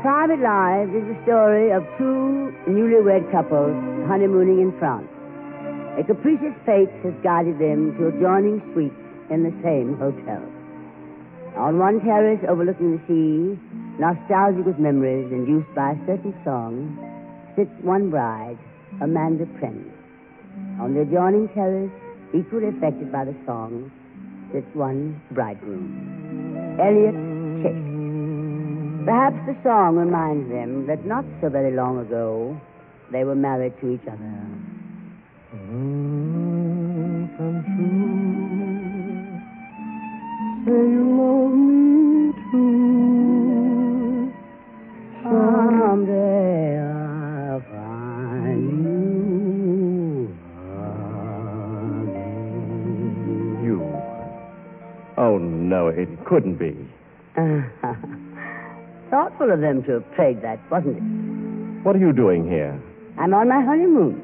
Private Lives is the story of two newlywed couples honeymooning in France. A capricious fate has guided them to adjoining suites in the same hotel. On one terrace overlooking the sea, nostalgic with memories induced by a certain song, sits one bride, Amanda Prince. On the adjoining terrace, equally affected by the song, sits one bridegroom, Elliot Chase. Perhaps the song reminds them that not so very long ago, they were married to each other. Come true. Say you love me too. Someday I'll find you again. You? Oh, no, it couldn't be. Thoughtful of them to have played that, wasn't it? What are you doing here? I'm on my honeymoon.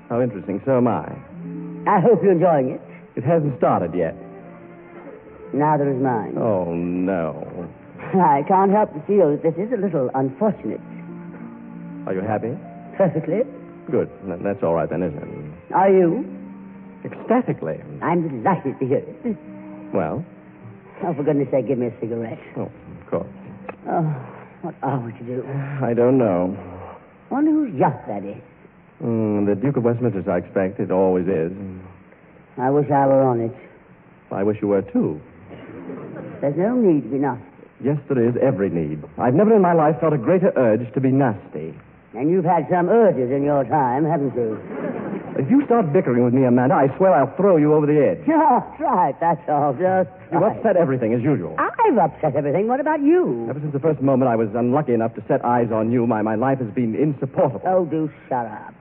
How interesting. So am I. I hope you're enjoying it. It hasn't started yet. Neither is mine. Oh, no. I can't help but feel that this is a little unfortunate. Are you happy? Perfectly. Good. That's all right then, isn't it? Are you? Ecstatically. I'm delighted to hear it. Well? Oh, for goodness sake, give me a cigarette. Oh, of course. Oh, what are we to do? I don't know. Wonder whose yacht that is. The Duke of Westminster's, I expect. It always is. I wish I were on it. I wish you were, too. There's no need to be nasty. Yes, there is every need. I've never in my life felt a greater urge to be nasty. And you've had some urges in your time, haven't you? If you start bickering with me, Amanda, I swear I'll throw you over the edge. Just right, that's all. Just You right. upset everything, as usual. I've upset everything. What about you? Ever since the first moment I was unlucky enough to set eyes on you, my life has been insupportable. Oh, do shut up.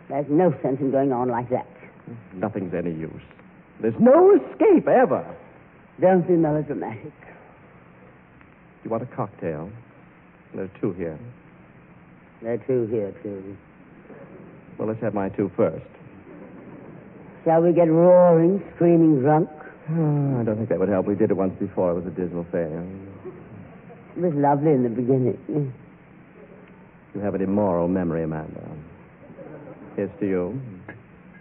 There's no sense in going on like that. Nothing's any use. There's no escape, ever. Don't be melodramatic. You want a cocktail? There are two here. There are two here, too. Well, let's have my two first. Shall we get roaring, screaming drunk? I don't think that would help. We did it once before. It was a dismal failure. It was lovely in the beginning. You have an immoral memory, Amanda. Here's to you.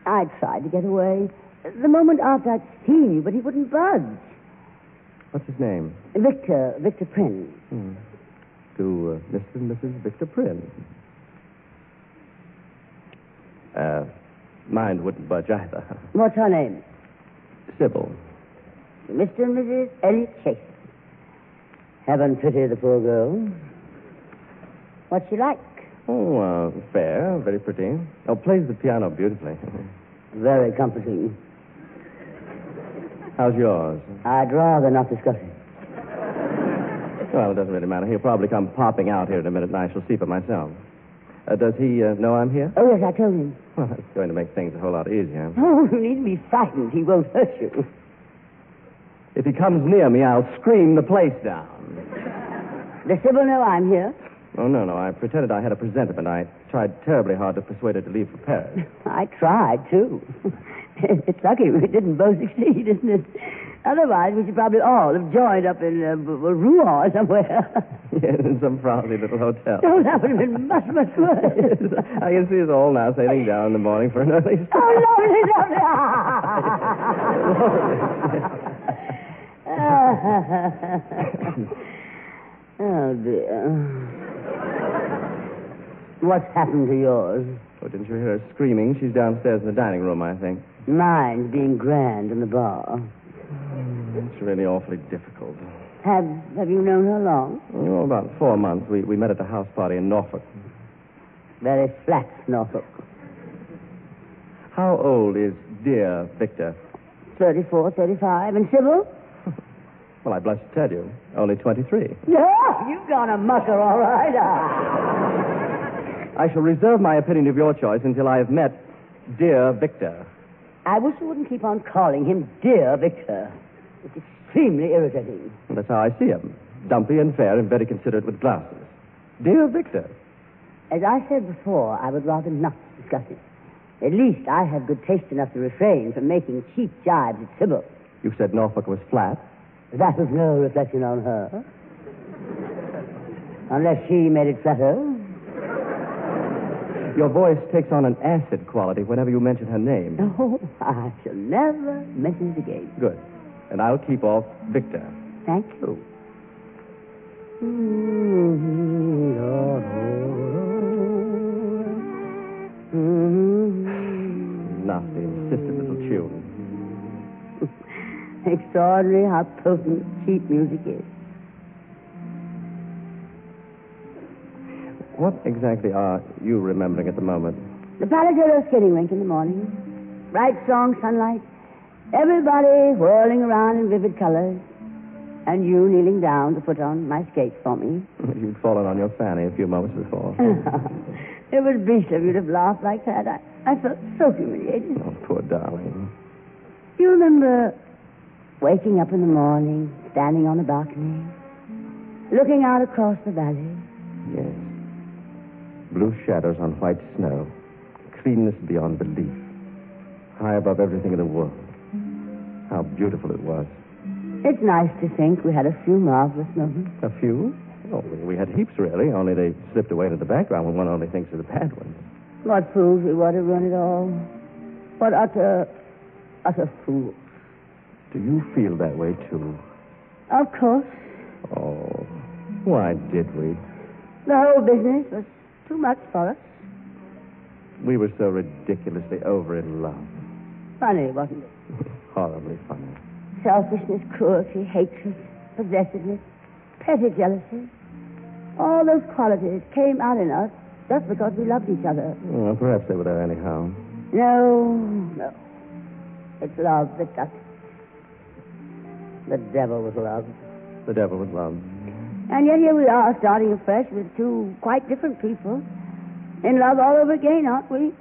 I tried to get away. The moment after I'd seen you, but he wouldn't budge. What's his name? Victor Prince. To Mr. and Mrs. Victor Prince. Mine wouldn't budge either. What's her name? Sybil. Mr. and Mrs. Elliot Chase. Heaven pity the poor girl. What's she like? Oh, fair, very pretty. Oh, plays the piano beautifully. Very comforting. How's yours? I'd rather not discuss it. Well, it doesn't really matter. He'll probably come popping out here in a minute, and I shall see for myself. Does he know I'm here? Oh, yes, I told him. Well, that's going to make things a whole lot easier. Oh, you needn't be frightened. He won't hurt you. If he comes near me, I'll scream the place down. Does Sybil know I'm here? Oh, no. I pretended I had a presentiment. I tried terribly hard to persuade her to leave for Paris. I tried, too. It's lucky we didn't both succeed, isn't it? Otherwise, we should probably all have joined up in Rouen or somewhere. Yes, in some frowsy little hotel. Oh, that would have been much, much worse. I can see us all now sailing down in the morning for an early start. Oh, lovely. Oh, dear. What's happened to yours? Oh, didn't you hear her screaming? She's downstairs in the dining room, I think. Mine's being grand in the bar. It's really awfully difficult. Have you known her long? Oh, about 4 months. We met at a house party in Norfolk. Very flat, Norfolk. How old is dear Victor? 34, 35. And Sybil? Well, I blush to tell you. Only 23. Yeah, you've gone a mucker, all right. I shall reserve my opinion of your choice until I have met dear Victor. I wish you wouldn't keep on calling him dear Victor. It's extremely irritating. Well, that's how I see him. Dumpy and fair and very considerate with glasses. Dear Victor. As I said before, I would rather not discuss it. At least I have good taste enough to refrain from making cheap jibes at Sybil. You said Norfolk was flat. That was no reflection on her. Unless she made it flatter. Your voice takes on an acid quality whenever you mention her name. Oh, I shall never mention it again. Good. And I'll keep off Victor. Thank you. Nasty, insistent little tune. Extraordinary how potent cheap music is. What exactly are you remembering at the moment? The Palladero skating rink in the morning. Bright, strong sunlight. Everybody whirling around in vivid colors. And you kneeling down to put on my skates for me. You'd fallen on your fanny a few moments before. It was beastly of you to laugh like that. I felt so humiliated. Oh, poor darling. You remember waking up in the morning, standing on the balcony, looking out across the valley? Yes. Blue shadows on white snow. Cleanness beyond belief. High above everything in the world. How beautiful it was. It's nice to think we had a few marvelous moments. A few? Oh, we had heaps, really, only they slipped away into the background when one only thinks of the bad ones. What fools we were to run it all. What utter fools. Do you feel that way, too? Of course. Oh, why did we? The whole business was too much for us. We were so ridiculously over in love. Funny, wasn't it? Horribly funny. Selfishness, cruelty, hatred, possessiveness, petty jealousy. All those qualities came out in us just because we loved each other. Well, perhaps they were there anyhow. No. It's love that does it. The devil was love. The devil was love. And yet here we are, starting afresh with two quite different people. In love all over again, aren't we?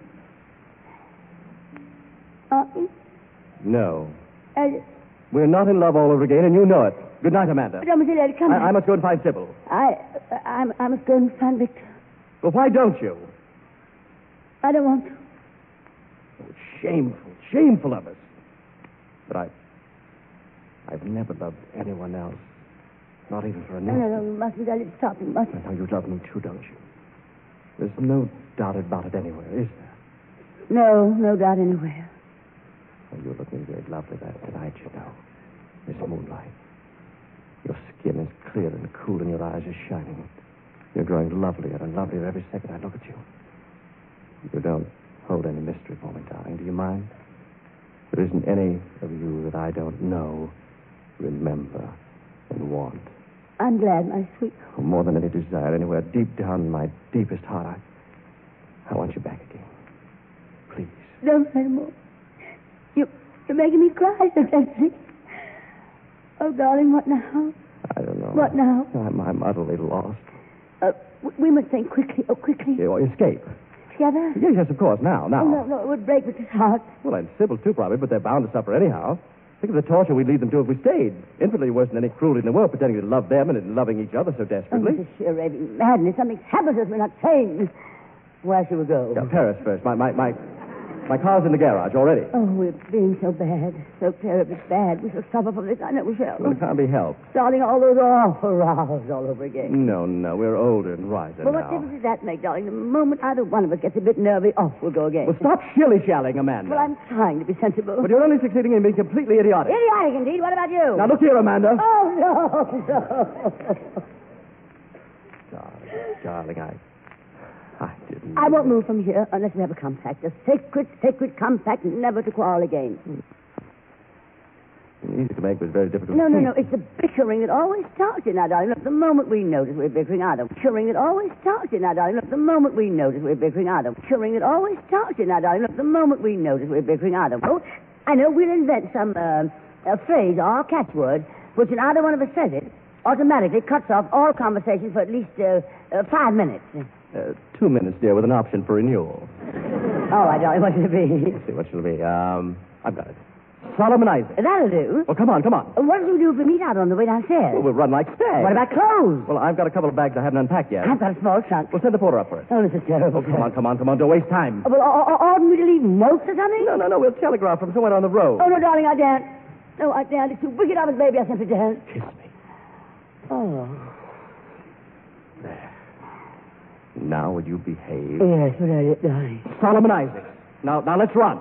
Aren't we? No. We're not in love all over again, and you know it. Good night, Amanda. Come on. I must go and find Sybil. I must go and find Victor. Well, why don't you? I don't want to. Oh, it's shameful of us. But I've never loved anyone else. Not even for a minute. No, you mustn't. Stop. You mustn't. I know you love me too, don't you? There's no doubt about it anywhere, is there? No doubt anywhere. Oh, you're looking very lovely tonight, you know. This moonlight. Your skin is clear and cool and your eyes are shining. You're growing lovelier and lovelier every second I look at you. You don't hold any mystery for me, darling. Do you mind? There isn't any of you that I don't know, remember, and want. I'm glad, my sweet. Oh, more than any desire, anywhere deep down in my deepest heart, I want you back again. Please. Don't say more. You're making me cry so gently. Oh, darling, what now? I don't know. What now? I'm utterly lost. We must think quickly. Oh, quickly. Or escape. Together? Yes, of course. Now. Oh, no, it would break Victor's heart. Well, and Sybil, too, probably, but they're bound to suffer anyhow. Think of the torture we'd lead them to if we stayed. Infinitely worse than any cruelty in the world, pretending to love them and loving each other so desperately. Oh, this is sheer raving madness. Something's happened to us. We're not sane. Where shall we go? Yeah, Paris first. My car's in the garage already. Oh, we're being so bad. So terribly bad. We shall suffer from this. I know we shall. Well, it can't be helped. Starting all those awful rows all over again. No. We're older and wiser Well, now. what difference does that make, darling? The moment either one of us gets a bit nervy, off we'll go again. Well, stop shilly-shallying, Amanda. Well, I'm trying to be sensible. But you're only succeeding in being completely idiotic. Idiotic, indeed. What about you? Now, look here, Amanda. Oh, no. Darling, I didn't... I won't move from here unless we have a compact. A sacred compact never to quarrel again. Easy to make, but very difficult No. to keep. It's the bickering that always starts it now, darling. Look, the moment we notice we're bickering, I don't. Bickering that always starts it now, darling. Look, the moment we notice we're bickering, I don't. Bickering that always starts it now, darling. Look, the moment we notice we're bickering, I don't. Oh, I know, we'll invent some a phrase or catchword which when either one of us says it, automatically cuts off all conversation for at least 5 minutes. 2 minutes, dear, with an option for renewal. All right, darling, what should it be? Let's see, what shall it be? I've got it. Solemnizing. That'll do. Well, come on. What do we do if we meet out on the way downstairs? Well, we'll run like stags. What about clothes? Well, I've got a couple of bags I haven't unpacked yet. I've got a small trunk. Well, send the porter up first. Oh, this is terrible. Oh, come on. Don't waste time. Well, oughtn't we to leave notes or something? No. We'll telegraph from somewhere on the road. Oh, no, darling, I daren't. No, I daren't. It's too wicked of us, baby. I simply daren't. Kiss me. Oh. There. Now, would you behave? Yes, what are it, darling? Solomon Isaacs. Now, let's run.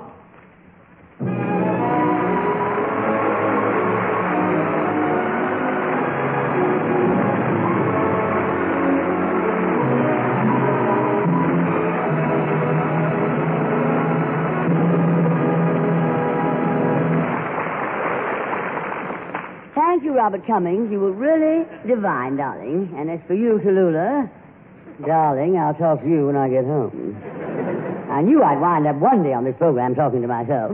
Thank you, Robert Cummings. You were really divine, darling. And as for you, Tallulah, darling, I'll talk to you when I get home. I knew I'd wind up one day on this program talking to myself.